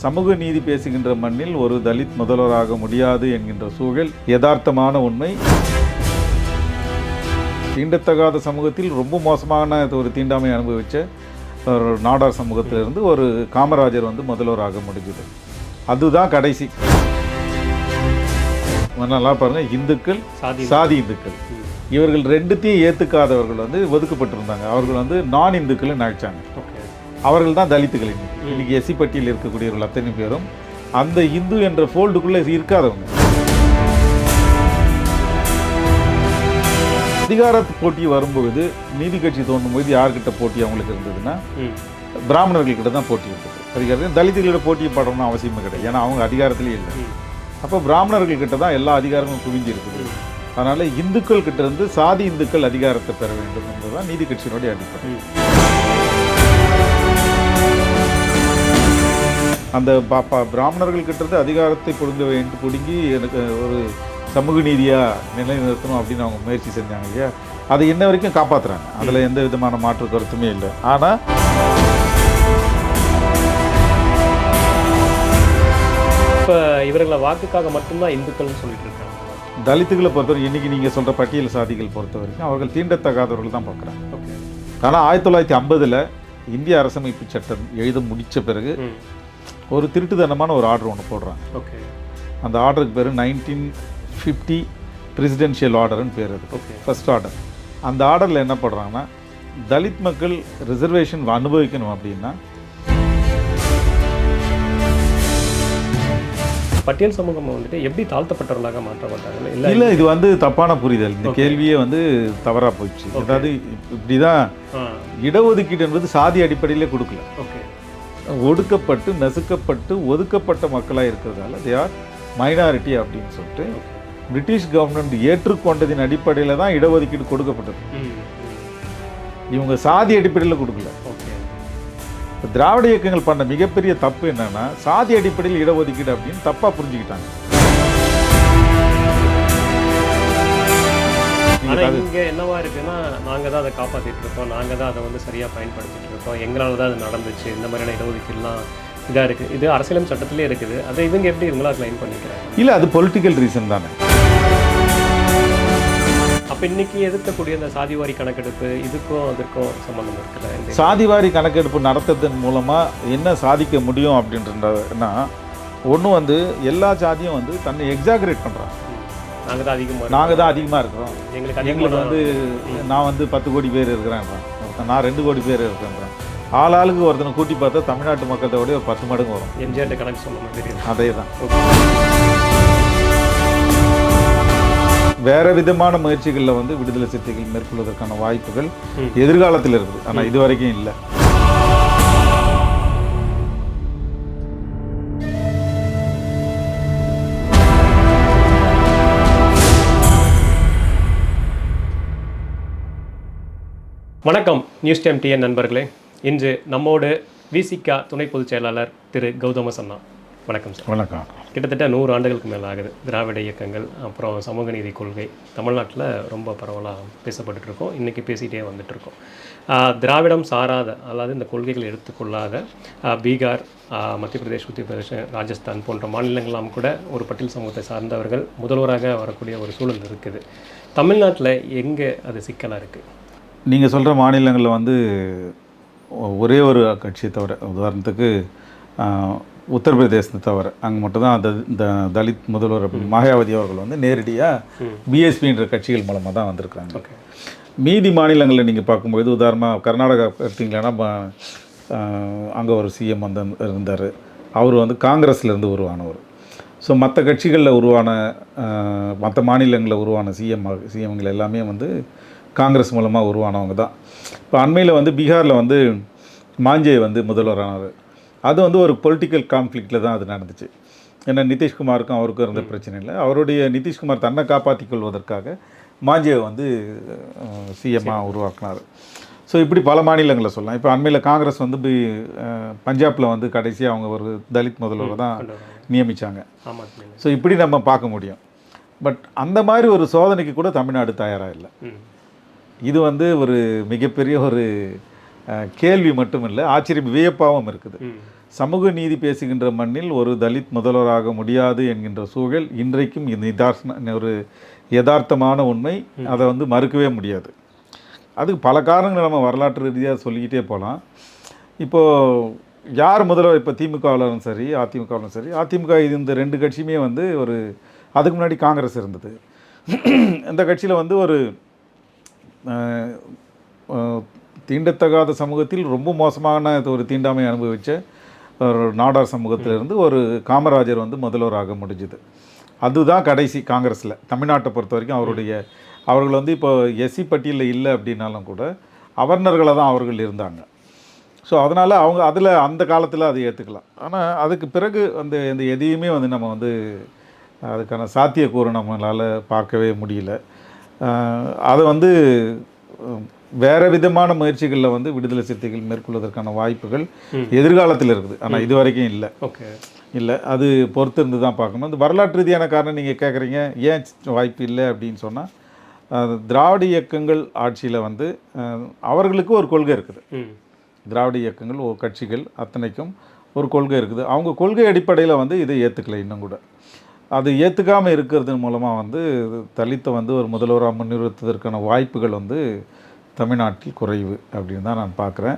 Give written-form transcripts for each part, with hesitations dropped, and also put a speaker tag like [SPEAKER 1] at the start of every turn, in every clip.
[SPEAKER 1] சமூக நீதி பேசுகின்ற மண்ணில் ஒரு தலித் முதல்வராக முடியாது என்கின்ற சூழல் யதார்த்தமான உண்மை. தீண்டத்தகாத சமூகத்தில் ரொம்ப மோசமான ஒரு தீண்டாமை அனுபவித்த ஒரு நாடார் சமூகத்திலிருந்து ஒரு காமராஜர் வந்து முதல்வராக முடிஞ்சது. அதுதான் கடைசி. நல்லா பாருங்கள், இந்துக்கள் சாதி இந்துக்கள் இவர்கள் ரெண்டுத்தையும் ஏற்றுக்காதவர்கள் வந்து ஒதுக்கப்பட்டிருந்தாங்க. அவர்கள் வந்து நான் இந்துக்கள் நினைச்சாங்க. அவர்கள் தான் தலித்துகள். இன்னைக்கு எஸ்சி பட்டியலில் இருக்கக்கூடியவர்கள் அத்தனை பேரும் அந்த இந்து என்ற ஃபோல்டுக்குள்ளே இருக்காதவங்க. அதிகார போட்டி வரும்பொழுது நீதி கட்சி தோன்றும் போது யார்கிட்ட போட்டி அவங்களுக்கு இருந்ததுன்னா பிராமணர்கள்கிட்ட தான் போட்டி இருந்தது. அதிகாரத்தில் தலித்துகளோட போட்டி படணும்னு அவசியமே கிடையாது. ஏன்னா அவங்க அதிகாரத்திலேயே இல்லை. அப்போ பிராமணர்கள்கிட்ட தான் எல்லா அதிகாரமும் குவிஞ்சு இருக்குது. அதனால் இந்துக்கள் கிட்ட இருந்து சாதி இந்துக்கள் அதிகாரத்தை பெற வேண்டும் என்பதுதான் நீதி கட்சியினுடைய அடிப்படை. அந்த பிராமணர்கள் கிட்ட இருந்து அதிகாரத்தை பிடுங்கி எனக்கு ஒரு சமூக நீதியாக நிலைநிறுத்தணும் அப்படின்னு அவங்க முயற்சி செஞ்சாங்க இல்லையா, அதை இன்ன வரைக்கும் காப்பாற்றுறாங்க. அதில் எந்த விதமான மாற்று கருத்துமே இல்லை. ஆனால்
[SPEAKER 2] இப்போ இவர்களை வாக்குக்காக மட்டும்தான் இந்துக்கள்னு சொல்லிட்டு இருக்காங்க.
[SPEAKER 1] தலித்துகளை பொறுத்தவரை இன்றைக்கி நீங்கள் சொல்கிற பட்டியல் சாதிகள் பொறுத்த வரைக்கும் அவர்கள் தீண்டத்தகாதவர்கள் தான் பார்க்குறாங்க. ஆனால் 1950 இந்திய அரசமைப்பு சட்டம் எழுத முடித்த பிறகு ஒரு திருட்டுத்தனமான ஒரு ஆர்டர் ஒன்று போடுறாங்க. அந்த ஆர்டருக்கு பேர் 1950 பிரசிடென்ஷியல் ஆர்டர்னு பேர். அது ஃபர்ஸ்ட் ஆர்டர். அந்த ஆர்டரில் என்ன பண்ணுறாங்கன்னா, தலித் மக்கள் ரிசர்வேஷன் அனுபவிக்கணும் அப்படின்னா
[SPEAKER 2] பட்டியல் சமூகம் வந்துட்டு எப்படி தாழ்த்தப்பட்டவர்களாக மாற்றப்பட்டாங்க.
[SPEAKER 1] இல்லை, இது வந்து தப்பான புரிதல். இந்த கேள்வியே வந்து தவறாக போயிடுச்சு. அதாவது இப்படி தான் இடஒதுக்கீடு என்பது சாதி அடிப்படையிலே கொடுக்கல. ஒடுக்கப்பட்டு நசுக்கப்பட்டு ஒதுக்கப்பட்ட மக்களாக இருக்கிறதால தே ஆர் மைனாரிட்டி அப்படின்னு சொல்லிட்டு பிரிட்டிஷ் கவர்மெண்ட் ஏற்றுக்கொண்டதின் அடிப்படையில் தான் இடஒதுக்கீடு கொடுக்கப்பட்டது. இவங்க சாதி அடிப்படையில் கொடுக்கல. இப்போ திராவிட இயக்கங்கள் பண்ண மிகப்பெரிய தப்பு என்னன்னா, சாதி அடிப்படையில் இடஒதுக்கீடு அப்படின்னு தப்பாக புரிஞ்சுக்கிட்டாங்க.
[SPEAKER 2] இங்கே என்னவா இருக்குன்னா, நாங்கள் தான் அதை காப்பாற்றிட்டு இருக்கோம், நாங்கள் தான் அதை வந்து சரியாக பயன்படுத்திட்டு இருக்கோம், எங்களால் தான் அது நடந்துச்சு, இந்த மாதிரியான இடஒதுக்கீடுலாம் இதாக இருக்குது. இது அரசியலும் சட்டத்திலே இருக்குது. அதை இவங்க எப்படி இவங்களா கிளைம் பண்ணிக்கிறாங்க?
[SPEAKER 1] இல்லை, அது பொலிட்டிக்கல் ரீசன் தானே.
[SPEAKER 2] அப்போ இன்றைக்கி எதிர்க்கக்கூடிய இந்த சாதிவாரி கணக்கெடுப்பு இதுக்கும் அதற்கும் சம்மந்தம் இருக்குல்ல?
[SPEAKER 1] சாதிவாரி கணக்கெடுப்பு நடத்துறதன் மூலமாக என்ன சாதிக்க முடியும் அப்படின்றதுனா, ஒன்று வந்து எல்லா சாதியும் வந்து தன்னை எக்ஸாகரேட் பண்ணுறாங்க. நாங்கள் தான் அதிகமாக இருக்கிறோம், எங்களுக்கு வந்து நான் வந்து 10 கோடி பேர் இருக்கிறேன்றான், நான் 2 கோடி பேர் இருக்கிறேன்றான். ஆளாளுக்கு ஒருத்தனை கூட்டி பார்த்தா தமிழ்நாட்டு மக்களோட ஒரு 10 மடங்கு வரும்.
[SPEAKER 2] எம்ஜிஆர் கணக்கு சொல்லணும் தெரியும்.
[SPEAKER 1] அதே தான். வேறு விதமான முயற்சிகளில் வந்து விடுதலை சிறுத்தைகள் மேற்கொள்வதற்கான வாய்ப்புகள் எதிர்காலத்தில் இருக்குது. ஆனால் இது வரைக்கும் இல்லை.
[SPEAKER 2] வணக்கம் நியூஸ் டைம் டிஎன் நண்பர்களே. இன்று நம்மோடு விசிக துணை பொதுச் செயலாளர் திரு கௌதம சன்னா. வணக்கம் சார்.
[SPEAKER 1] வணக்கம்.
[SPEAKER 2] கிட்டத்தட்ட 100 ஆண்டுகளுக்கு மேலே ஆகுது திராவிட இயக்கங்கள், அப்புறம் சமூக நீதி கொள்கை தமிழ்நாட்டில் ரொம்ப பரவலாக பேசப்பட்டுருக்கோம். இன்றைக்கி பேசிகிட்டே வந்துட்டுருக்கோம். திராவிடம் சாராத, அதாவது இந்த கொள்கைகள் எடுத்துக்கொள்ளாத பீகார், மத்திய பிரதேஷ், உத்தரப்பிரதேஷ், ராஜஸ்தான் போன்ற மாநிலங்களாம் கூட ஒரு பட்டியல் சமூகத்தை சார்ந்தவர்கள் முதல்வராக வரக்கூடிய ஒரு சூழல் இருக்குது. தமிழ்நாட்டில் எங்கே அது சிக்கலாக இருக்குது?
[SPEAKER 1] நீங்கள் சொல்கிற மாநிலங்களில் வந்து ஒரே ஒரு கட்சியை தவிர, உதாரணத்துக்கு உத்தரப்பிரதேசத்தை தவிர அங்கே மட்டும்தான் அந்த தலித் முதல்வர் மாயாவதி அவர்கள் வந்து நேரடியாக பிஎஸ்பின்ற கட்சிகள் மூலமாக தான் வந்திருக்காங்க. மீதி மாநிலங்களில் நீங்கள் பார்க்கும்போது, உதாரணமாக கர்நாடகா எடுத்திங்களேன்னா அங்கே ஒரு சிஎம் வந்து இருந்தார். அவர் வந்து காங்கிரஸ்லேருந்து உருவானவர். ஸோ மற்ற கட்சிகளில் உருவான மற்ற மாநிலங்களில் உருவான சிஎம்கள் எல்லாமே வந்து காங்கிரஸ் மூலமாக உருவானவங்க தான். இப்போ அண்மையில் வந்து பீகாரில் வந்து மாஞ்சே வந்து முதல்வரானார். அது வந்து ஒரு பொலிட்டிக்கல் கான்ஃப்ளிக்டில் தான் அது நடந்துச்சு. ஏன்னா நிதிஷ்குமாருக்கும் அவருக்கும் இருந்த பிரச்சனை இல்லை. அவருடைய நிதிஷ்குமார் தன்னை காப்பாற்றிக் கொள்வதற்காக மாஞ்சேவை வந்து சிஎம்மாக உருவாக்கினார். ஸோ இப்படி பல மாநிலங்களில் சொல்லலாம். இப்போ அண்மையில் காங்கிரஸ் வந்து பஞ்சாபில் வந்து கடைசியாக அவங்க ஒரு தலித் முதல்வரை தான் நியமித்தாங்க. ஸோ இப்படி நம்ம பார்க்க முடியும். பட் அந்த மாதிரி ஒரு சோதனைக்கு கூட தமிழ்நாடு தயாராக இல்லை. இது வந்து ஒரு மிகப்பெரிய ஒரு கேள்வி மட்டும் இல்லை, ஆச்சரியம் வியப்பாகவும் இருக்குது. சமூக நீதி பேசுகின்ற மண்ணில் ஒரு தலித் முதல்வராக முடியாது என்கின்ற சூழல் இன்றைக்கும் ஒரு யதார்த்தமான உண்மை. அதை வந்து மறுக்கவே முடியாது. அதுக்கு பல காரணங்கள் நம்ம வரலாற்று ரீதியாக சொல்லிக்கிட்டே போகலாம். இப்போது யார் முதல்வர், இப்போ திமுகவிலும் சரி அதிமுகவிலும் சரி, அதிமுக இந்த 2 கட்சியுமே வந்து ஒரு அதுக்கு முன்னாடி காங்கிரஸ் இருந்தது. இந்த கட்சியில் வந்து ஒரு தீண்டத்தகாத சமூகத்தில் ரொம்ப மோசமான ஒரு தீண்டாமை அனுபவித்த ஒரு நாடார் சமூகத்திலிருந்து ஒரு காமராஜர் வந்து முதல்வராக முடிஞ்சுது. அதுதான் கடைசி காங்கிரஸில் தமிழ்நாட்டை பொறுத்த வரைக்கும் அவர்கள் வந்து இப்போ எஸ்சி பட்டியலில் இல்லை அப்படின்னாலும் கூட அவர்னர்களை தான் அவர்கள் இருந்தாங்க. ஸோ அதனால் அவங்க அந்த காலத்தில் அதை ஏற்றுக்கலாம். ஆனால் அதுக்கு பிறகு இந்த எதையுமே வந்து நம்ம வந்து அதுக்கான சாத்தியக்கூறு நம்மளால் பார்க்கவே முடியல. அதை வந்து வேறு விதமான முயற்சிகளில் வந்து விடுதலை சிறுத்தைகள் மேற்கொள்வதற்கான வாய்ப்புகள் எதிர்காலத்தில் இருக்குது. ஆனால் இது வரைக்கும் இல்லை. அது பொறுத்து இருந்து தான் பார்க்கணும். இந்த வரலாற்று ரீதியான காரணம் நீங்கள் கேட்குறீங்க, ஏன் வாய்ப்பு இல்லை அப்படின்னு சொன்னால், திராவிட இயக்கங்கள் ஆட்சியில் வந்து அவர்களுக்கு ஒரு கொள்கை இருக்குது. திராவிட இயக்கங்கள் கட்சிகள் அத்தனைக்கும் ஒரு கொள்கை இருக்குது. அவங்க கொள்கை அடிப்படையில் வந்து இதை ஏற்றுக்கலை. இன்னும் கூட அது ஏற்றுக்காமல் இருக்கிறது மூலமாக வந்து தலித்தை வந்து ஒரு முதல்வராக முன்னிறுத்துவதற்கான வாய்ப்புகள் வந்து தமிழ்நாட்டில் குறைவு அப்படின்னு தான் நான் பார்க்குறேன்.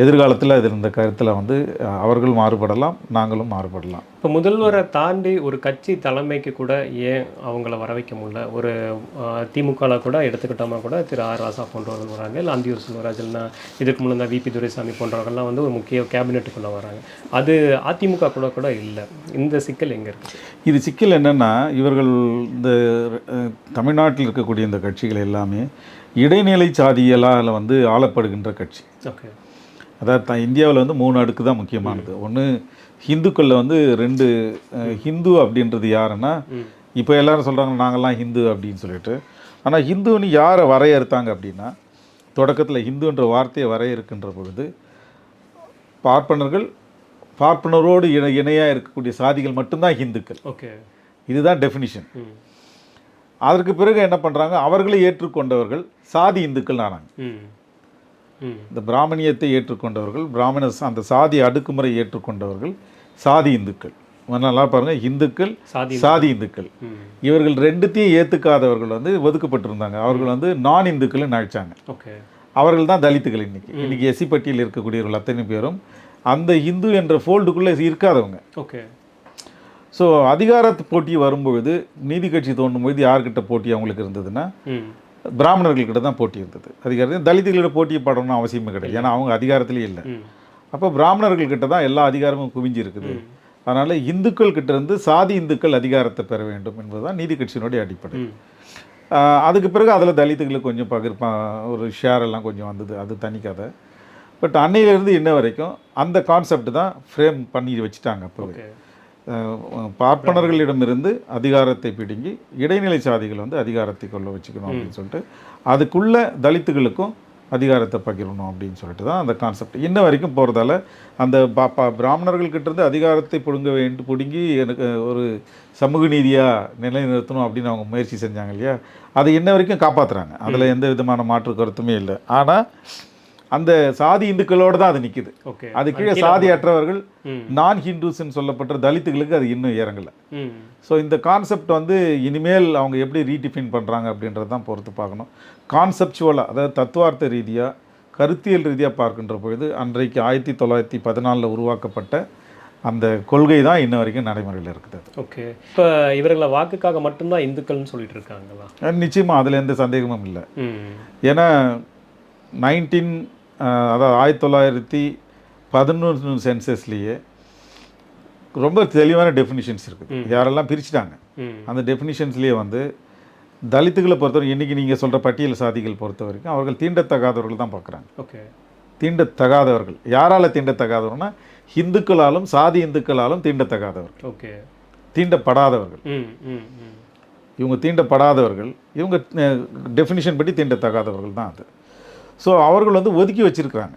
[SPEAKER 1] எதிர்காலத்தில் இதில் இந்த கருத்தில் வந்து அவர்கள் மாறுபடலாம், நாங்களும் மாறுபடலாம்.
[SPEAKER 2] இப்போ முதல்வரை தாண்டி ஒரு கட்சி தலைமைக்கு கூட ஏன் அவங்கள வர வைக்க முடியல? ஒரு திமுகவில் கூட எடுத்துக்கிட்டோமா கூட திரு ஆர் ராசா போன்றவர்கள் வராங்க, இல்லை அந்தியூர் செல்வராஜ், இல்லைனா இதுக்கு முன்னே விபி துரைசாமி போன்றவர்கள்லாம் வந்து ஒரு முக்கிய கேபினெட்டுக்குள்ளே வராங்க. அது அதிமுக கூட இல்லை. இந்த சிக்கல் எங்கே இருக்குது?
[SPEAKER 1] இது சிக்கல் என்னென்னா, இவர்கள் இந்த தமிழ்நாட்டில் இருக்கக்கூடிய இந்த கட்சிகள் எல்லாமே இடைநிலை சாதியலால் வந்து ஆளப்படுகின்ற கட்சி.
[SPEAKER 2] ஓகே.
[SPEAKER 1] அதாவது இந்தியாவில் வந்து 3 அடுக்கு தான் முக்கியமானது. ஒன்று ஹிந்துக்களில் வந்து 2 ஹிந்து அப்படின்றது யாருன்னா, இப்போ எல்லாரும் சொல்கிறாங்க நாங்கள்லாம் ஹிந்து அப்படின்னு சொல்லிட்டு. ஆனால் ஹிந்துன்னு யாரை வரையறுத்தாங்க அப்படின்னா, தொடக்கத்தில் ஹிந்துன்ற வார்த்தையை வரையறுக்கின்ற பொழுது பார்ப்பனரோடு இணையாக இருக்கக்கூடிய சாதிகள் மட்டும்தான் ஹிந்துக்கள்.
[SPEAKER 2] ஓகே.
[SPEAKER 1] இதுதான் டெஃபினிஷன். அதற்கு பிறகு என்ன பண்ணுறாங்க, அவர்களை ஏற்றுக்கொண்டவர்கள் சாதி இந்துக்கள் ஆனாங்க. இந்த பிராமணியத்தை ஏற்றுக்கொண்டவர்கள், அந்த சாதி அடுக்குமுறை ஏற்றுக்கொண்டவர்கள் சாதி இந்துக்கள். நல்லா பாருங்கள், இந்துக்கள் சாதி இந்துக்கள். இவர்கள் 2த்தையும் ஏற்றுக்காதவர்கள் வந்து ஒதுக்கப்பட்டிருந்தாங்க. அவர்கள் வந்து நான் இந்துக்கள்னு நினைச்சாங்க. அவர்கள் தான் தலித்துகள். இன்னைக்கு எஸ்சி பட்டியலில் இருக்கக்கூடியவர்கள் அத்தனை பேரும் அந்த இந்து என்ற ஃபோல்டுக்குள்ளே இருக்காதவங்க. ஸோ அதிகாரத்து போட்டி வரும்பொழுது, நீதி கட்சி தோன்றும்பொழுது யார்கிட்ட போட்டி அவங்களுக்கு இருந்ததுன்னா, பிராமணர்கள்கிட்ட தான் போட்டி இருந்தது. அதிகாரத்தையும் தலித்துகளோட போட்டியை படணும்னு அவசியமே கிடையாது. ஏன்னா அவங்க அதிகாரத்திலே இல்லை. அப்போ பிராமணர்கள்கிட்ட தான் எல்லா அதிகாரமும் குவிஞ்சு இருக்குது. அதனால் இந்துக்கள் கிட்ட இருந்து சாதி இந்துக்கள் அதிகாரத்தை பெற வேண்டும் என்பதுதான் நீதி கட்சியினுடைய அடிப்படை. அதுக்கு பிறகு அதில் தலித்துகளுக்கு கொஞ்சம் ஒரு ஷேர் எல்லாம் கொஞ்சம் வந்தது. அது தனி கதை. பட் அன்னையிலேருந்து இன்ன வரைக்கும் அந்த கான்செப்ட் தான் ஃப்ரேம் பண்ணி வச்சுட்டாங்க. அப்போவே பார்ப்பனர்களிடமிருந்து அதிகாரத்தை பிடுங்கி இடைநிலை சாதிகள் வந்து அதிகாரத்தை கொள்ள வச்சுக்கணும் அப்படின்னு சொல்லிட்டு, அதுக்குள்ள தலித்துகளுக்கும் அதிகாரத்தை பகிரணும் அப்படின்னு சொல்லிட்டு தான் அந்த கான்செப்ட் இன்ன வரைக்கும் போகிறதால, அந்த பிராமணர்கள்கிட்டேருந்து அதிகாரத்தை பிடுங்கி எனக்கு ஒரு சமூக நீதியாக நிலைநிறுத்தணும் அப்படின்னு அவங்க முயற்சி செஞ்சாங்க இல்லையா, அதை இன்ன வரைக்கும் காப்பாற்றுறாங்க. அதில் எந்த விதமான மாற்று கருத்துமே இல்லை. ஆனால் அந்த சாதி இந்துக்களோடு தான் அது நிற்குது. அது கீழே சாதி அற்றவர்கள், நான் ஹிந்துஸ்ன்னு சொல்லப்பட்ட தலித்துகளுக்கு அது இன்னும் இறங்கலை. ஸோ இந்த கான்செப்ட் வந்து இனிமேல் அவங்க எப்படி ரீடிஃபைன் பண்ணுறாங்க அப்படின்றது தான் பொறுத்து பார்க்கணும். கான்செப்சுவலாக, அதாவது தத்துவார்த்த ரீதியாக, கருத்தியல் ரீதியாக பார்க்கின்ற பொழுது அன்றைக்கு 1914 உருவாக்கப்பட்ட அந்த கொள்கை தான் இன்ன வரைக்கும் நடைமுறையில் இருக்குது.
[SPEAKER 2] ஓகே. இப்போ இவர்களை வாக்குக்காக மட்டும்தான் இந்துக்கள்னு சொல்லிட்டு இருக்காங்களா?
[SPEAKER 1] நிச்சயமாக அதில் எந்த சந்தேகமும் இல்லை. ஏன்னா 1911 சென்சஸ்லேயே ரொம்ப தெளிவான டெஃபினிஷன்ஸ் இருக்குது. யாரெல்லாம் பிரிச்சுட்டாங்க அந்த டெஃபினிஷன்ஸ்லேயே வந்து தலித்துகளை பொறுத்தவரை, இன்றைக்கி நீங்கள் சொல்கிற பட்டியல் சாதிகள் பொறுத்த வரைக்கும் அவர்கள் தீண்டத்தகாதவர்கள் தான் பார்க்குறாங்க. தீண்டத்தகாதவர்கள் யாரால் தீண்டத்தகாதவர்னா, இந்துக்களாலும் சாதி இந்துக்களாலும் தீண்டத்தகாதவர்கள், தீண்டப்படாதவர்கள். இவங்க தீண்டப்படாதவர்கள், இவங்க டெஃபினிஷன் படி தீண்டத்தகாதவர்கள் தான் அது. ஸோ அவர்கள் வந்து ஒதுக்கி வச்சுருக்கிறாங்க.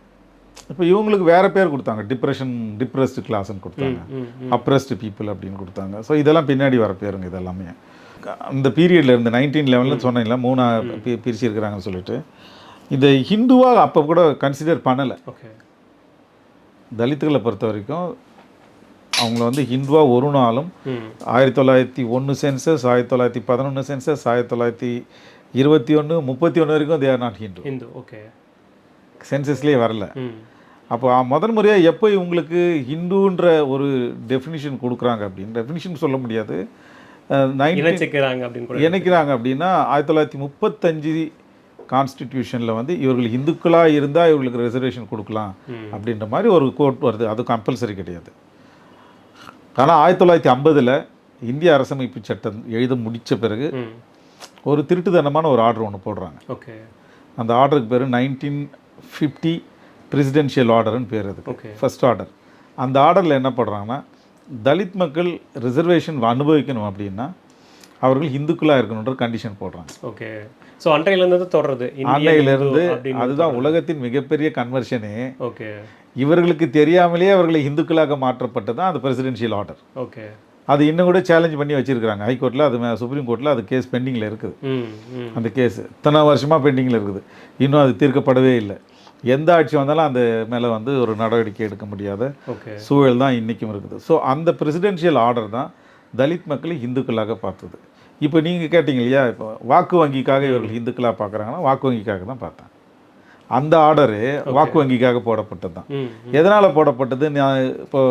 [SPEAKER 1] இப்போ இவங்களுக்கு வேறு பேர் கொடுத்தாங்க, டிப்ரெஸ்டு கிளாஸ்ன்னு கொடுத்தாங்க, அப்ரெஸ்டு பீப்புள் அப்படின்னு கொடுத்தாங்க. ஸோ இதெல்லாம் பின்னாடி வர பேருங்க. இதெல்லாமே அந்த பீரியடில் இருந்து 1911 சொன்னீங்களா 3 பிரிச்சிருக்கிறாங்கன்னு சொல்லிட்டு, இந்த ஹிந்துவாக அப்போ கூட கன்சிடர் பண்ணலை. தலித்துகளை பொறுத்த வரைக்கும் அவங்கள வந்து ஹிந்துவாக ஒரு நாளும் 1901 சென்சஸ், 1911 சென்சஸ், 1921, 31 வரைக்கும் they are not Hindu.
[SPEAKER 2] Okay.
[SPEAKER 1] சென்சஸ்லேயே வரல. அப்போ முதல் முறையாக எப்போ இவங்களுக்கு ஹிந்துன்ற ஒரு டெஃபினிஷன் கொடுக்குறாங்க அப்படின்னு டெஃபினிஷன் சொல்ல முடியாது, இணைக்கிறாங்க அப்படின்னா 1935 கான்ஸ்டிடியூஷனில் வந்து இவர்கள் இந்துக்களாக இருந்தால் இவர்களுக்கு ரிசர்வேஷன் கொடுக்கலாம் அப்படின்ற மாதிரி ஒரு கோட் வருது. அது கம்பல்சரி கிடையாது. ஆனால் 1950 இந்திய அரசமைப்பு சட்டம் எழுத முடித்த பிறகு ஒரு திருட்டுத்தனமான ஒரு ஆர்டர் ஒன்று போடுறாங்க.
[SPEAKER 2] ஓகே.
[SPEAKER 1] அந்த ஆர்டருக்கு பேர் 1950 பிரசிடென்ஷியல் ஆர்டர்னு பேர். அதுக்கு ஃபர்ஸ்ட் ஆர்டர். அந்த ஆர்டரில் என்ன பண்ணுறாங்கன்னா, தலித் மக்கள் ரிசர்வேஷன் அனுபவிக்கணும் அப்படின்னா அவர்கள் இந்துக்களாக இருக்கணுன்ற கண்டிஷன் போடுறாங்க.
[SPEAKER 2] ஓகே. ஸோ அன்றையிலேருந்து தொடர்றது,
[SPEAKER 1] அன்னையிலேருந்து அதுதான் உலகத்தின் மிகப்பெரிய கன்வர்ஷனே.
[SPEAKER 2] ஓகே.
[SPEAKER 1] இவர்களுக்கு தெரியாமலேயே அவர்களை இந்துக்களாக மாற்றப்பட்டது தான் அந்த பிரசிடென்ஷியல் ஆர்டர்.
[SPEAKER 2] ஓகே.
[SPEAKER 1] அது இன்னும் கூட சேலஞ்ச் பண்ணி வச்சுருக்காங்க ஹைகோர்ட்டில். அது சுப்ரீம் கோர்ட்டில் அது கேஸ் பெண்டிங்கில் இருக்குது. அந்த கேஸ் இத்தனை வருஷமாக பெண்டிங்கில் இருக்குது, இன்னும் அது தீர்க்கப்படவே இல்லை. எந்த ஆட்சி வந்தாலும் அந்த மேலே வந்து ஒரு நடவடிக்கை எடுக்க முடியாத சூழல் தான் இன்றைக்கும் இருக்குது. ஸோ அந்த பிரசிடென்ஷியல் ஆர்டர் தான் தலித் மக்களை இந்துக்களாக பார்த்தது. இப்போ நீங்கள் கேட்டிங்க இல்லையா, இப்போ வாக்கு வங்கிக்காக இவர்கள் இந்துக்களாக பார்க்குறாங்கன்னா வாக்கு வங்கிக்காக தான் பார்த்தேன். அந்த ஆர்டரு வாக்கு வங்கிக்காக போடப்பட்டது தான். எதனால் போடப்பட்டது? நான் இப்போ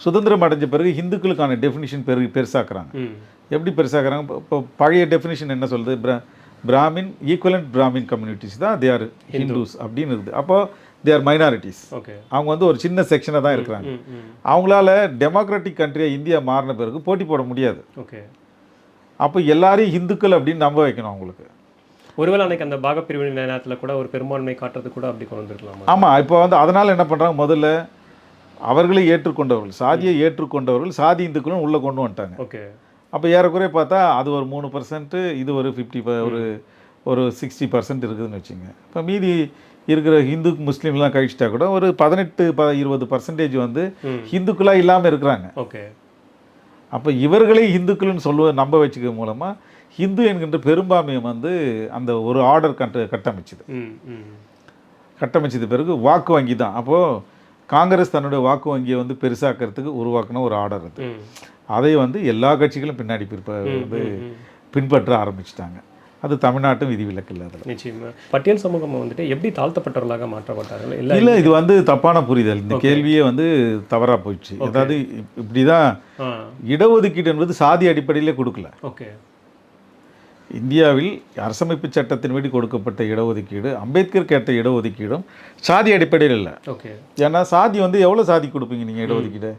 [SPEAKER 1] சுதந்திரம் அடைஞ்ச பிறகு இந்துக்களுக்கான டெஃபினிஷன் பெருசாக்குறாங்க. எப்படி பெருசாக்குறாங்க? இப்போ பழைய டெஃபினிஷன் என்ன சொல்லுது? பிராமின் ஈக்குவலண்ட் பிராமின் கம்யூனிட்டிஸ் தான் தே ஆர் ஹிந்துஸ் அப்படின்னு இருக்குது. அப்போ தே ஆர் மைனாரிட்டிஸ். அவங்க வந்து ஒரு சின்ன செக்ஷனை தான் இருக்கிறாங்க. அவங்களால டெமோக்ராட்டிக் கண்ட்ரியாக இந்தியா மாறின பிறகு போட்டி போட முடியாது. அப்போ எல்லாரையும் இந்துக்கள் அப்படின்னு நம்ப வைக்கணும் அவங்களுக்கு.
[SPEAKER 2] ஒருவேளை அன்றைக்கி அந்த பாகப்பிரிவினை நேரத்தில் கூட ஒரு பெரும்பான்மை காட்டுறது கூட அப்படி கொண்டு வந்துருக்கலாம்.
[SPEAKER 1] ஆமாம். இப்போ வந்து அதனால் என்ன பண்ணுறாங்க, முதல்ல அவர்களை ஏற்றுக்கொண்டவர்கள், சாதியை ஏற்றுக்கொண்டவர்கள் சாதி இந்துக்களும் உள்ளே கொண்டு வந்துட்டாங்க.
[SPEAKER 2] ஓகே.
[SPEAKER 1] அப்போ ஏறக்குறைய பார்த்தா அது ஒரு 3%, இது ஒரு 50, ஒரு 60% இருக்குதுன்னு வச்சுங்க. இப்போ மீதி இருக்கிற ஹிந்து முஸ்லீம்லாம் கழிச்சிட்டா கூட ஒரு 18-20% வந்து ஹிந்துக்களாக இல்லாமல் இருக்கிறாங்க.
[SPEAKER 2] ஓகே.
[SPEAKER 1] அப்போ இவர்களே இந்துக்கள்னு நம்ப வச்சுக்க மூலமாக ஹிந்து என்கின்ற பெரும்பான்மையை வந்து அந்த ஒரு ஆர்டர் கட்டமைச்சது பிறகு வாக்கு வங்கி தான். அப்போது காங்கிரஸ் தன்னுடைய வாக்கு வங்கியை வந்து பெருசாக்கிறதுக்கு உருவாக்கின ஒரு ஆர்டர் அது. அதை வந்து எல்லா கட்சிகளும் பின்னாடி வந்து பின்பற்ற ஆரம்பிச்சிட்டாங்க. அது தமிழ்நாட்டும் விதிவிலக்கு இல்லை. அதில்
[SPEAKER 2] நிச்சயமாக பட்டியல் சமூகம் வந்துட்டு எப்படி தாழ்த்தப்பட்டவர்களாக மாற்றப்பட்டார்கள்?
[SPEAKER 1] இல்லை, இது வந்து தப்பான புரிதல். இந்த கேள்வியே வந்து தவறாக போயிடுச்சு. அதாவது இப்படி தான் இடஒதுக்கீடு என்பது சாதி அடிப்படையிலே கொடுக்கல.
[SPEAKER 2] ஓகே.
[SPEAKER 1] இந்தியாவில் அரசமைப்பு சட்டத்தின்படி கொடுக்கப்பட்ட இடஒதுக்கீடு, அம்பேத்கர் கேட்ட இடஒதுக்கீடும் சாதி அடிப்படையில் இல்லை.
[SPEAKER 2] ஓகே.
[SPEAKER 1] ஏன்னா சாதி வந்து எவ்வளோ சாதி கொடுப்பீங்க நீங்கள் இடஒதுக்கீடு?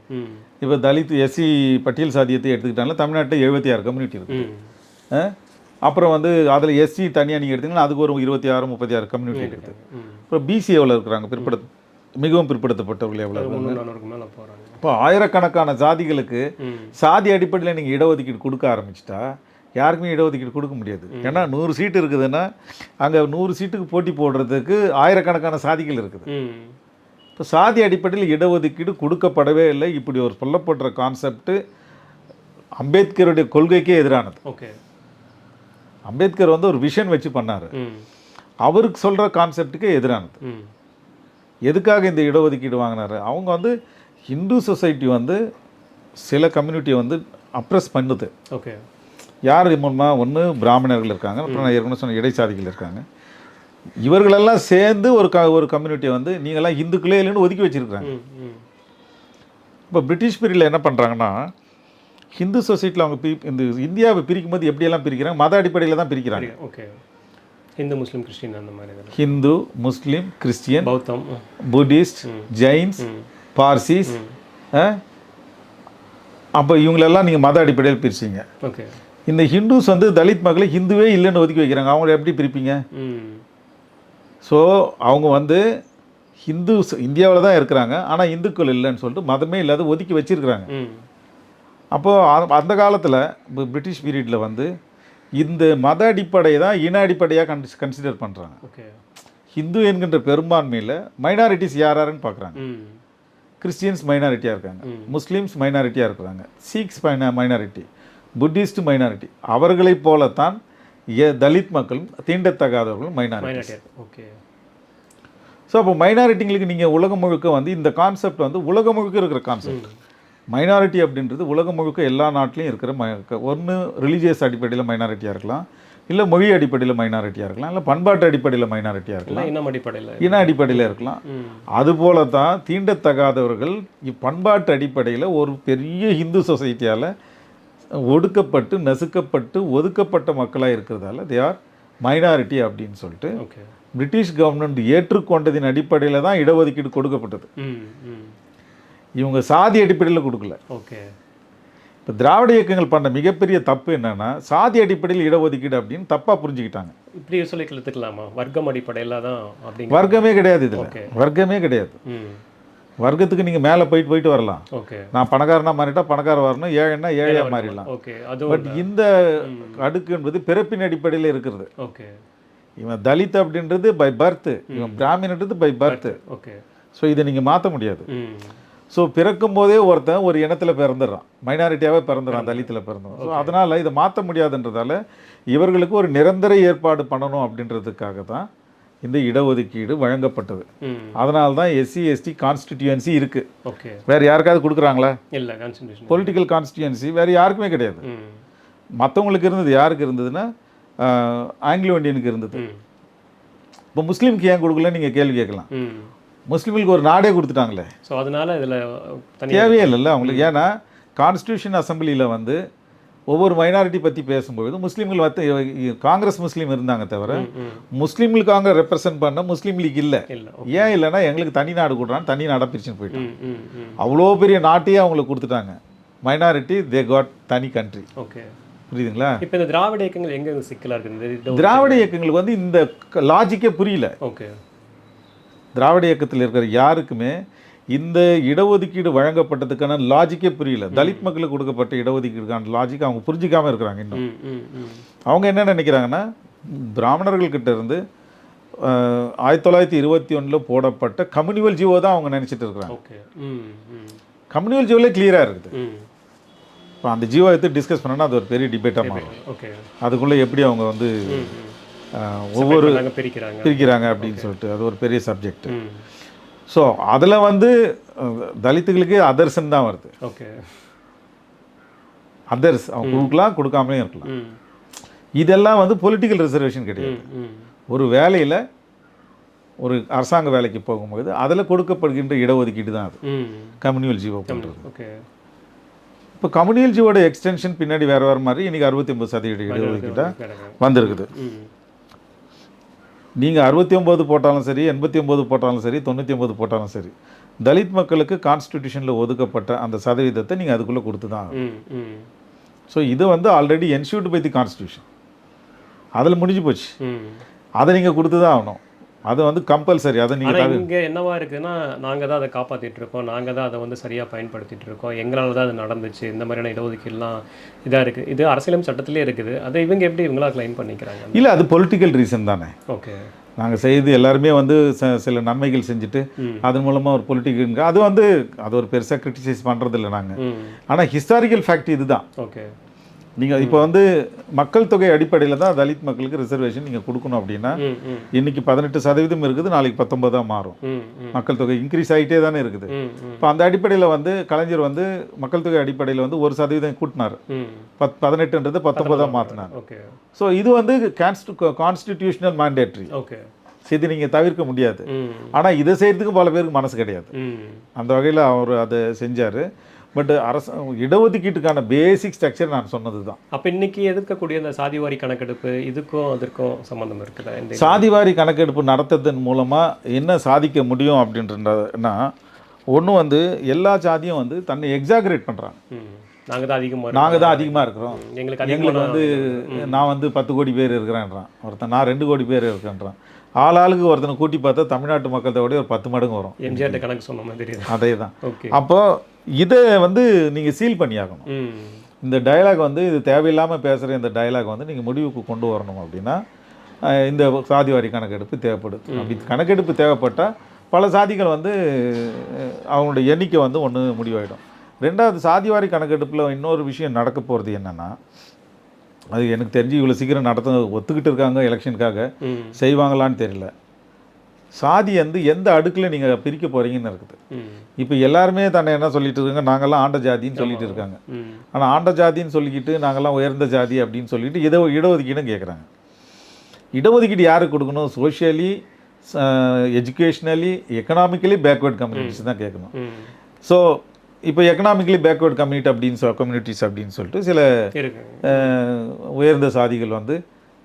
[SPEAKER 1] இப்போ தலித் எஸ்சி பட்டியல் சாதியத்தை எடுத்துக்கிட்டாலும் தமிழ்நாட்டில் 76 கம்யூனிட்டி இருக்குது. அப்புறம் வந்து அதில் எஸ்சி தனியாக நீங்கள் எடுத்திங்கன்னா அதுக்கு ஒரு 26-36 கம்யூனிட்டி இருக்குது. அப்புறம் பிசி எவ்வளோ இருக்கிறாங்க? மிகவும் பிற்படுத்தப்பட்டவர்கள் எவ்வளோ இருக்காங்க? இப்போ ஆயிரக்கணக்கான சாதிகளுக்கு சாதி அடிப்படையில் நீங்கள் இடஒதுக்கீடு கொடுக்க ஆரம்பிச்சிட்டா யாருக்குமே இடஒதுக்கீடு கொடுக்க முடியாது. ஏன்னா 100 சீட்டு இருக்குதுன்னா அங்கே 100 சீட்டுக்கு போட்டி போடுறதுக்கு ஆயிரக்கணக்கான சாதிகள் இருக்குது. இப்போ சாதி அடிப்படையில் இடஒதுக்கீடு கொடுக்கப்படவே இல்லை. இப்படி ஒரு சொல்லப்படுற கான்செப்ட் அம்பேத்கருடைய கொள்கைக்கே எதிரானது.
[SPEAKER 2] ஓகே.
[SPEAKER 1] அம்பேத்கர் வந்து ஒரு விஷன் வச்சு பண்ணார், அவருக்கு சொல்கிற கான்செப்டுக்கே எதிரானது. எதுக்காக இந்த இடஒதுக்கீடு வாங்கினார்? அவங்க வந்து ஹிந்து சொசைட்டி வந்து சில கம்யூனிட்டியை வந்து அப்ரெஸ் பண்ணுது.
[SPEAKER 2] ஓகே.
[SPEAKER 1] யார் மூலமாக? ஒன்று பிராமணர்கள் இருக்காங்க, அப்புறம் நான் ஏற்கனவே சொன்ன இடைசாதிகள் இருக்காங்க. இவர்களெல்லாம் சேர்ந்து ஒரு கம்யூனிட்டியை வந்து நீங்களாம் இந்துக்களே இல்லைன்னு ஒதுக்கி வச்சுருக்காங்க. இப்போ பிரிட்டிஷ் பீரியடில் என்ன பண்ணுறாங்கன்னா, ஹிந்து சொசைட்டியில் அவங்க இந்த இந்தியாவை பிரிக்கும் போது எப்படியெல்லாம் பிரிக்கிறாங்க? மத அடிப்படையில் தான் பிரிக்கிறாங்க.
[SPEAKER 2] ஓகே. ஹிந்து முஸ்லீம் கிறிஸ்டின் அந்த மாதிரி.
[SPEAKER 1] ஹிந்து முஸ்லீம் கிறிஸ்டியன்
[SPEAKER 2] பௌத்தம்
[SPEAKER 1] புத்திஸ்ட் ஜெயின்ஸ் பார்சிஸ். அப்போ இவங்களெல்லாம் நீங்கள் மத அடிப்படையில் பிரிச்சிங்க.
[SPEAKER 2] ஓகே.
[SPEAKER 1] இந்த ஹிந்துஸ் வந்து தலித் மக்களை ஹிந்துவே இல்லைன்னு ஒதுக்கி வைக்கிறாங்க. அவங்கள எப்படி பிரிப்பீங்க? ஸோ அவங்க வந்து ஹிந்துஸ் இந்தியாவில் தான் இருக்கிறாங்க, ஆனால் இந்துக்கள் இல்லைன்னு சொல்லிட்டு மதமே இல்லாத ஒதுக்கி வச்சிருக்கிறாங்க. அப்போது அந்த காலத்தில் பிரிட்டிஷ் பீரியடில் வந்து இந்த மத அடிப்படையை தான் இன அடிப்படையாக கன்சிடர் பண்ணுறாங்க.
[SPEAKER 2] ஓகே.
[SPEAKER 1] ஹிந்து என்கின்ற பெரும்பான்மையில் மைனாரிட்டிஸ் யாருன்னு பார்க்குறாங்க. கிறிஸ்டியன்ஸ் மைனாரிட்டியாக இருக்காங்க, முஸ்லீம்ஸ் மைனாரிட்டியாக இருக்கிறாங்க, சீக்ஸ் மைனாரிட்டி, புத்திஸ்ட் மைனாரிட்டி. அவர்களைப் போலத்தான் தலித் மக்களும் தீண்டத்தகாதவர்களும் மைனாரிட்டி.
[SPEAKER 2] ஓகே.
[SPEAKER 1] ஸோ அப்போ மைனாரிட்டிங்களுக்கு நீங்கள் உலகம் முழுக்க வந்து இந்த கான்செப்ட் வந்து உலகம் முழுக்க இருக்கிற கான்செப்ட். மைனாரிட்டி அப்படின்றது உலகம் முழுக்க எல்லா நாட்டிலையும் இருக்கிற ஒன்று ரிலீஜியஸ் அடிப்படையில் மைனாரிட்டியாக இருக்கலாம், இல்லை மொழி அடிப்படையில் மைனாரிட்டியாக இருக்கலாம், இல்லை பண்பாட்டு அடிப்படையில் மைனாரிட்டியாக இருக்கலாம், இன அடிப்படையில் இருக்கலாம். அதுபோல தான் தீண்டத்தகாதவர்கள் பண்பாட்டு அடிப்படையில் ஒரு பெரிய இந்து சொசைட்டியால் ஒடுக்கப்பட்டு நசுக்கப்பட்டு ஒதுக்கப்பட்ட மக்களாக இருக்கிறதால தே ஆர் மைனாரிட்டி அப்படின்னு சொல்லிட்டு பிரிட்டிஷ் கவர்மெண்ட் ஏற்றுக்கொண்டதின் அடிப்படையில் தான் இடஒதுக்கீடு கொடுக்கப்பட்டது. இவங்க சாதி அடிப்படையில் கொடுக்கல. இப்போ திராவிட இயக்கங்கள் பண்ண மிகப்பெரிய தப்பு என்னன்னா சாதி அடிப்படையில் இடஒதுக்கீடு அப்படின்னு தப்பாக புரிஞ்சுக்கிட்டாங்க.
[SPEAKER 2] இப்படி சொல்லி எடுத்துக்கலாமா? வர்க்கம் அடிப்படையில் தான் அப்படி?
[SPEAKER 1] வர்க்கமே கிடையாது, இதில் வர்க்கமே கிடையாது. வர்க்கத்துக்கு நீங்கள் மேலே போயிட்டு வரலாம். நான் பணக்காரனா மாறிட்டா பணக்கார வரணும், ஏழைன்னா ஏழையாக மாறிடலாம். பட் இந்த அடுக்கு என்பது பிறப்பின் அடிப்படையில் இருக்கிறது. இவன் தலித் அப்படின்றது பை பர்த், இவன் பிராமின்ன்றது பை பர்த். ஸோ இதை நீங்கள் மாற்ற முடியாது. ஸோ பிறக்கும் போதே ஒருத்தன் ஒரு இனத்தில் பிறந்துடுறான், மைனாரிட்டியாகவே பிறந்துடுறான், தலித்தில் பிறந்துடும். ஸோ அதனால் இதை மாற்ற முடியாதுன்றதால இவர்களுக்கு ஒரு நிரந்தர ஏற்பாடு பண்ணணும் அப்படின்றதுக்காக தான் இந்த இடஒதுக்கீடு வழங்கப்பட்டது. அதனால தான் எஸ்சி எஸ்டி கான்ஸ்டிடியூன்சி இருக்குது. வேறு யாருக்காவது கொடுக்குறாங்களா? இல்லை. பொலிட்டிக்கல் கான்ஸ்டிடியூன்சி வேறு யாருக்குமே கிடையாது. மற்றவங்களுக்கு இருந்தது. யாருக்கு இருந்ததுன்னா ஆங்கிலோ இண்டியனுக்கு இருந்தது. இப்போ முஸ்லீமுக்கு ஏன் கொடுக்கல நீங்கள் கேள்வி கேட்கலாம். முஸ்லீம்களுக்கு ஒரு நாடே கொடுத்துட்டாங்களே.
[SPEAKER 2] ஸோ அதனால் இதில்
[SPEAKER 1] தேவையே இல்லைல்ல அவங்களுக்கு. ஏன்னா கான்ஸ்டியூஷன் அசம்பிளியில் வந்து ஒவ்வொரு மைனாரிட்டி பற்றி பேசும்பொழுது முஸ்லீம்கள் வந்து காங்கிரஸ் முஸ்லீம் இருந்தாங்க தவிர முஸ்லீம்களுக்காக ரெப்ரசன்ட் பண்ண முஸ்லீம் லீக் இல்லை. ஏன் இல்லைன்னா எங்களுக்கு தனி நாடு கொடுறான்னு தனி நாடாக பிரிச்சுன்னு போயிட்டாங்க. அவ்வளோ பெரிய நாட்டையே அவங்களுக்கு கொடுத்துட்டாங்க. மைனாரிட்டி தே காட் தனி கண்ட்ரி. புரியுதுங்களா?
[SPEAKER 2] இப்போ இந்த திராவிட இயக்கங்கள் எங்கே சிக்கலாக இருக்குது?
[SPEAKER 1] திராவிட இயக்கங்களுக்கு வந்து இந்த லாஜிக்கே புரியல. திராவிட இயக்கத்தில் இருக்கிற யாருக்குமே இந்த இடஒதுக்கீடு வழங்கப்பட்டதுக்கான லாஜிக்கே புரியல. தலித் மக்களுக்கு கொடுக்கப்பட்ட இடஒதுக்கீடுக்கான லாஜிக் அவங்க புரிஞ்சிக்காமல் இருக்கிறாங்க. இன்னும் அவங்க என்ன நினைக்கிறாங்கன்னா பிராமணர்கள்கிட்ட இருந்து 1921 போடப்பட்ட கம்யூனிவல் ஜீவோ தான் அவங்க நினச்சிட்டு இருக்கிறாங்க. கம்யூனிவல் ஜீவோலே கிளியராக இருக்குது. இப்போ அந்த ஜீவோ எடுத்து டிஸ்கஸ் பண்ணோன்னா அது ஒரு பெரிய டிபேட்டாக மாறும். அதுக்குள்ளே எப்படி அவங்க வந்து ஒவ்வொரு பிரிக்கிறாங்க அப்படின்னு சொல்லிட்டு அது ஒரு பெரிய சப்ஜெக்ட். ஸோ அதில் வந்து தலித்துகளுக்கு அதர்ஸ்ன்னு தான் வருது. அதர்ஸ் அவங்க கொடுக்கலாம், கொடுக்காமலே இருக்கலாம். இதெல்லாம் வந்து பொலிட்டிக்கல் ரிசர்வேஷன் கிடையாது. ஒரு வேலையில் ஒரு அரசாங்க வேலைக்கு போகும்போது அதில் கொடுக்கப்படுகின்ற இடஒதுக்கீடு தான் அது கம்யூனிவல் ஜீவோ பண்ணுறது. இப்போ கம்யூனியல் ஜீவோட எக்ஸ்டென்ஷன் பின்னாடி வேறு மாதிரி இன்றைக்கி 69% இடஒதுக்கீடாக வந்திருக்குது. நீங்கள் 69 போட்டாலும் சரி, 89 போட்டாலும் சரி, 99 போட்டாலும் சரி, தலித் மக்களுக்கு கான்ஸ்டிடியூஷனில் ஒதுக்கப்பட்ட அந்த சதவீதத்தை நீங்கள் அதுக்குள்ளே கொடுத்து தான் ஆகும். ஸோ இது வந்து ஆல்ரெடி என்ஷூர்டு பை தி கான்ஸ்டியூஷன். அதில் முடிஞ்சு போச்சு. அதை நீங்கள் கொடுத்து தான் ஆகணும். அது வந்து கம்பல்சரி. அதை நீங்கள்
[SPEAKER 2] இங்கே என்னவா இருக்குதுன்னா நாங்கள் தான் அதை காப்பாற்றிட்டு இருக்கோம், நாங்கள் தான் அதை வந்து சரியாக பயன்படுத்திகிட்டு இருக்கோம், எங்களால் தான் அது நடந்துச்சு, இந்த மாதிரியான இடஒதுக்கீடுலாம் இதாக இருக்குது. இது அரசியலமைப்பு சட்டத்திலே இருக்குது. அதை இவங்க எப்படி இவங்களா கிளைம் பண்ணிக்கிறாங்க?
[SPEAKER 1] இல்லை, அது பொலிட்டிக்கல் ரீசன் தானே. நாங்கள் செய்து எல்லாருமே வந்து சில நன்மைகள் செஞ்சுட்டு அதன் மூலமாக ஒரு பொலிட்டிக்கல் அது வந்து அது ஒரு பெருசாக கிரிட்டிசைஸ் பண்ணுறதில்லை நாங்கள். ஆனால் ஹிஸ்டாரிக்கல் ஃபேக்ட் இதுதான். நீங்கள் இப்போ வந்து மக்கள் தொகை அடிப்படையில் தான் தலித் மக்களுக்கு ரிசர்வேஷன் நீங்கள் கொடுக்கணும் அப்படின்னா இன்னைக்கு 18% இருக்குது, நாளைக்கு 19 மாறும். மக்கள் தொகை இன்க்ரீஸ் ஆகிட்டே தானே இருக்குது. இப்போ அந்த அடிப்படையில் வந்து கலைஞர் வந்து மக்கள் தொகை அடிப்படையில் வந்து 1% கூட்டினார். 18ன்றது 19 மாற்றினார். ஸோ இது வந்து கான்ஸ்டிடியூஷனல் மேண்டேட்ரி. இது நீங்கள் தவிர்க்க முடியாது. ஆனால் இதை செய்கிறதுக்கு பல பேருக்கு மனசு கிடையாது. அந்த வகையில் அவர் அதை செஞ்சார். பட் இடஒதுக்கீட்டுக்கான பேசிக் ஸ்ட்ரக்சர் நான் சொன்னது தான்.
[SPEAKER 2] அப்போ இன்னைக்கு எதிர்க்கக்கூடிய அந்த சாதிவாரி கணக்கெடுப்பு இதுக்கும் அதற்கும் சம்மந்தம் இருக்குதா?
[SPEAKER 1] சாதிவாரி கணக்கெடுப்பு நடத்துறதன் மூலமாக என்ன சாதிக்க முடியும் அப்படின்றனா, ஒன்று வந்து எல்லா சாதியும் வந்து தன்னை எக்ஸாகரேட் பண்ணுறாங்க.
[SPEAKER 2] நாங்கள்
[SPEAKER 1] தான் அதிகமாக இருக்கிறோம், எங்களுக்கு வந்து நான் வந்து 10 கோடி பேர் இருக்கிறேன்றான் ஒருத்தன், நான் 2 கோடி பேர் இருக்கேன்றான். ஆளாளுக்கு ஒருத்தனை கூட்டி பார்த்தா தமிழ்நாட்டு மக்கள்கிட்ட விட ஒரு 10 மடங்கு வரும்.
[SPEAKER 2] எம்ஜிஆர் கணக்கு சொன்ன மாதிரி
[SPEAKER 1] அதே தான். அப்போது இதை வந்து நீங்கள் சீல் பண்ணியாகணும். இந்த டயலாக் வந்து இது தேவையில்லாமல் பேசுகிற இந்த டயலாக் வந்து நீங்கள் முடிவுக்கு கொண்டு வரணும் அப்படின்னா இந்த சாதிவாரி கணக்கெடுப்பு தேவைப்படுது. அப்படி கணக்கெடுப்பு தேவைப்பட்டால் பல சாதிகள் வந்து அவங்களோட எண்ணிக்கை வந்து ஒன்று முடிவாயிடும். ரெண்டாவது, சாதிவாரி கணக்கெடுப்பில் இன்னொரு விஷயம் நடக்க போகிறது என்னென்னா, அது எனக்கு தெரிஞ்சு இவ்வளோ சீக்கிரம் ஒத்துக்கிட்டு இருக்காங்க, எலெக்ஷனுக்காக செய்வாங்களான்னு தெரியல. சாதி வந்து எந்த அடுக்கில் நீங்கள் பிரிக்க போகிறீங்கன்னு இருக்குது.
[SPEAKER 2] ம்
[SPEAKER 1] இப்போ எல்லாருமே தன்னை என்ன சொல்லிட்டு இருக்காங்க, நாங்கள்லாம் ஆண்ட ஜாதின்னு சொல்லிட்டு இருக்காங்க.
[SPEAKER 2] ம்
[SPEAKER 1] ஆனால் ஆண்ட ஜாதின்னு சொல்லிக்கிட்டு நாங்கள்லாம் உயர்ந்த ஜாதி அப்படின்னு சொல்லிட்டு இடஒதுக்கீடும் கேட்குறாங்க. இடஒதுக்கீடு யாருக்கு கொடுக்கணும்? Socially, educationally, economically backward communities தான் கேட்கணும்.
[SPEAKER 2] ம்
[SPEAKER 1] ஸோ இப்போ எக்கனாமிக்கலி பேக்வேர்ட் கம்யூனிட்டிஸ் அப்படின்னு சொல்லிட்டு சில
[SPEAKER 2] இருக்குங்க.
[SPEAKER 1] உயர்ந்த சாதிகள் வந்து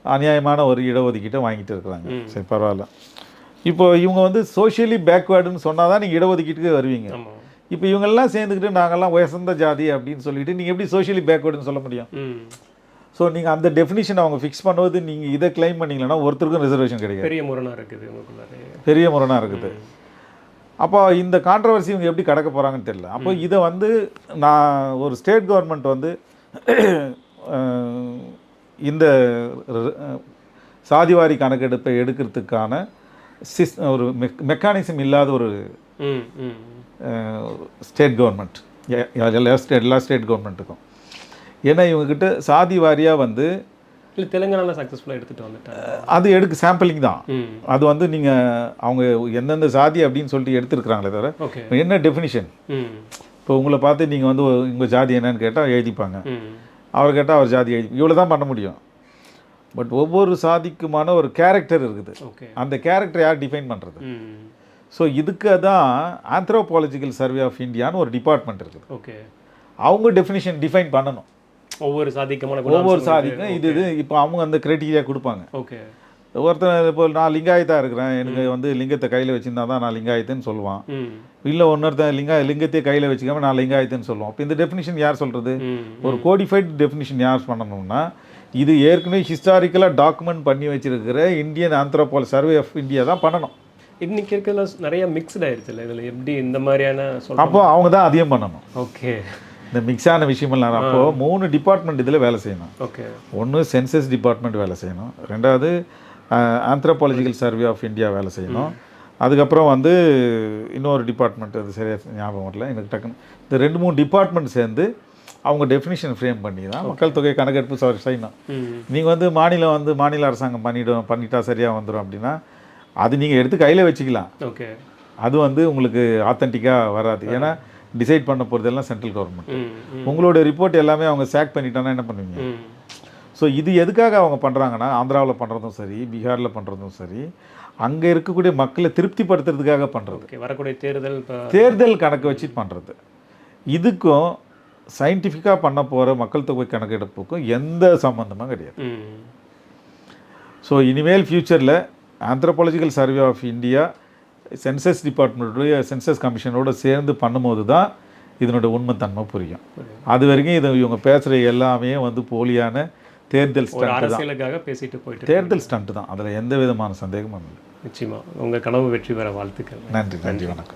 [SPEAKER 1] அநியாயமான ஒரு இடஒதுக்கீட்டை வாங்கிட்டு இருக்கிறாங்க. சரி, பரவாயில்ல. இப்போ இவங்க வந்து சோஷியலி பேக்வேர்டுன்னு சொன்னால் தான் நீங்கள் இடஒதுக்கீட்டுக்கு வருவீங்க.
[SPEAKER 2] ஆமாம்.
[SPEAKER 1] இப்போ இவங்கெல்லாம் சேர்ந்துக்கிட்டு நாங்கள்லாம் உயர்ந்த ஜாதி அப்படின்னு சொல்லிட்டு நீங்கள் எப்படி சோஷியலி பேக்வேர்டுன்னு சொல்ல முடியும்?
[SPEAKER 2] ம்
[SPEAKER 1] ஸோ நீங்கள் அந்த டெஃபினிஷன் அவங்க ஃபிக்ஸ் பண்ணுவது நீங்கள் இதை கிளைம் பண்ணிங்களன்னா ஒருத்தருக்கும் ரிசர்வேஷன் கிடையாது.
[SPEAKER 2] பெரிய முரணாக இருக்குது உங்களுக்குள்ளாரே.
[SPEAKER 1] பெரிய முரணாக இருக்குது. அப்போ இந்த கான்ட்ரவர்சி இவங்க எப்படி கடக்க போகிறாங்கன்னு தெரியல. அப்போ இதை வந்து நான் ஒரு ஸ்டேட் கவர்மெண்ட் வந்து இந்த சாதிவாரி கணக்கெடுப்பை எடுக்கிறதுக்கான ஒரு மெக்கானிசம் இல்லாத ஒரு
[SPEAKER 2] ம் ம்
[SPEAKER 1] ஸ்டேட் கவர்மெண்ட், எல்லா ஸ்டேட் கவர்மெண்ட்டுக்கும். ஏன்னா இவங்ககிட்ட சாதி வாரியாக வந்து
[SPEAKER 2] இல்லை தெலுங்கானாவில் சக்ஸஸ்ஃபுல்லாக எடுத்துகிட்டு வந்துட்டாங்க.
[SPEAKER 1] அது எடுக்க சாம்பிளிங் தான்.
[SPEAKER 2] ம்
[SPEAKER 1] அது வந்து நீங்கள் அவங்க எந்தெந்த சாதி அப்படின்னு சொல்லிட்டு எடுத்துருக்குறாங்களே தவிர
[SPEAKER 2] ஓகே.
[SPEAKER 1] என்ன டெஃபினிஷன்.
[SPEAKER 2] ம்
[SPEAKER 1] இப்போ உங்களை பார்த்து நீங்கள் வந்து உங்கள் ஜாதி என்னன்னு கேட்டால் எழுதிப்பாங்க,
[SPEAKER 2] ம்
[SPEAKER 1] அவர் கேட்டால் அவர் ஜாதி எழுதி, இவ்வளோ தான் பண்ண முடியும். பட் ஒவ்வொரு சாதிக்குமான ஒரு கேரக்டர் இருக்குது.
[SPEAKER 2] ஓகே.
[SPEAKER 1] அந்த கேரக்டர் யார் டிஃபைன் பண்ணுறது?
[SPEAKER 2] ம்
[SPEAKER 1] ஸோ இதுக்கு தான் ஆந்த்ரோபாலஜிக்கல் சர்வே ஆஃப் இந்தியான்னு ஒரு டிபார்ட்மெண்ட் இருக்குது.
[SPEAKER 2] ஓகே.
[SPEAKER 1] அவங்க டெஃபினிஷன் டிஃபைன் பண்ணணும்.
[SPEAKER 2] ஒவ்வொரு சாதிக்குமான
[SPEAKER 1] ஒவ்வொரு சாதிக்கும் இது இப்போ அவங்க அந்த கிரைட்டீரியா கொடுப்பாங்க.
[SPEAKER 2] ஓகே.
[SPEAKER 1] ஒருத்தர் இப்போ நான் லிங்காயத்தாக இருக்கிறேன், எனக்கு வந்து லிங்கத்தை கையில் வச்சுருந்தா தான் நான் லிங்காயத்துன்னு சொல்லுவான்.
[SPEAKER 2] ம்
[SPEAKER 1] இல்லை ஒன்னொருத்தன் லிங்கத்தையே கையில் வச்சுக்காம நான் லிங்காயத்துன்னு சொல்லுவோம். இப்போ இந்த டெஃபினிஷன் யார் சொல்கிறது?
[SPEAKER 2] ம்
[SPEAKER 1] ஒரு கோடிஃபைட் டெஃபினிஷன் யார் பண்ணணும்னா இது ஏற்கனவே ஹிஸ்டாரிக்கலாக டாக்குமெண்ட் பண்ணி வச்சிருக்கிற Indian anthropology survey of India தான் பண்ணணும்.
[SPEAKER 2] இன்னைக்கு இருக்கிறதுல நிறைய மிக்ஸ்ட் ஆயிடுச்சுல்ல, இதில் எப்படி இந்த மாதிரியான
[SPEAKER 1] அப்போ அவங்க தான் அதிகம் பண்ணணும்.
[SPEAKER 2] ஓகே.
[SPEAKER 1] இந்த மிக்ஸான விஷயமெல்லாம் அப்போது 3 டிபார்ட்மெண்ட் இதில் வேலை செய்யணும்.
[SPEAKER 2] ஓகே.
[SPEAKER 1] ஒன்று சென்சஸ் டிபார்ட்மெண்ட் வேலை செய்யணும், ரெண்டாவது ஆந்த்ரோபாலஜிக்கல் சர்வே ஆஃப் இந்தியா வேலை செய்யணும், அதுக்கப்புறம் வந்து இன்னொரு டிபார்ட்மெண்ட், அது சரியாக ஞாபகம் வரல எனக்கு டக்குன்னு. இந்த 2-3 டிபார்ட்மெண்ட் சேர்ந்து அவங்க டெஃபினிஷன் ஃப்ரேம் பண்ணி தான் மக்கள் தொகை கணக்கெடுப்பு செய்யணும். நீங்கள் வந்து மாநில அரசாங்கம் பண்ணிட்டா சரியாக வந்துடும் அப்படின்னா அது நீங்கள் எடுத்து கையில் வச்சுக்கலாம்.
[SPEAKER 2] ஓகே.
[SPEAKER 1] அது வந்து உங்களுக்கு ஆத்தென்டிக்காக வராது. ஏன்னா டிசைட் பண்ண போகிறதெல்லாம் சென்ட்ரல் கவர்மெண்ட். உங்களோட ரிப்போர்ட் எல்லாமே அவங்க சேக் பண்ணிட்டாங்கன்னா என்ன பண்ணுவீங்க? ஸோ இது எதுக்காக அவங்க பண்ணுறாங்கன்னா ஆந்திராவில் பண்ணுறதும் சரி, பீகாரில் பண்ணுறதும் சரி, அங்கே இருக்கக்கூடிய மக்களை திருப்திப்படுத்துறதுக்காக பண்ணுறது.
[SPEAKER 2] ஓகே. வரக்கூடிய
[SPEAKER 1] தேர்தல் கணக்கு வச்சு பண்ணுறது. இதுக்கும் சயின்டிஃபிக்காக பண்ண போகிற மக்கள் தொகை கணக்கெடுப்புக்கும் எந்த சம்மந்தமும் கிடையாது. ஸோ இனிமேல் ஃப்யூச்சரில் anthropological survey of India census டிபார்ட்மெண்ட்டுடைய சென்சஸ் கமிஷனோடு சேர்ந்து பண்ணும்போது தான் இதனோட உண்மைத்தன்மை புரியும். அது வரைக்கும் இவங்க பேசுகிற எல்லாமே வந்து போலியான தேர்தல் ஸ்டண்ட் தான். அதில் எந்த விதமான சந்தேகமும் இல்லை.
[SPEAKER 2] நிச்சயமாக உங்கள் கனவு வெற்றி பெற வாழ்த்துக்கள்.
[SPEAKER 1] நன்றி. வணக்கம்.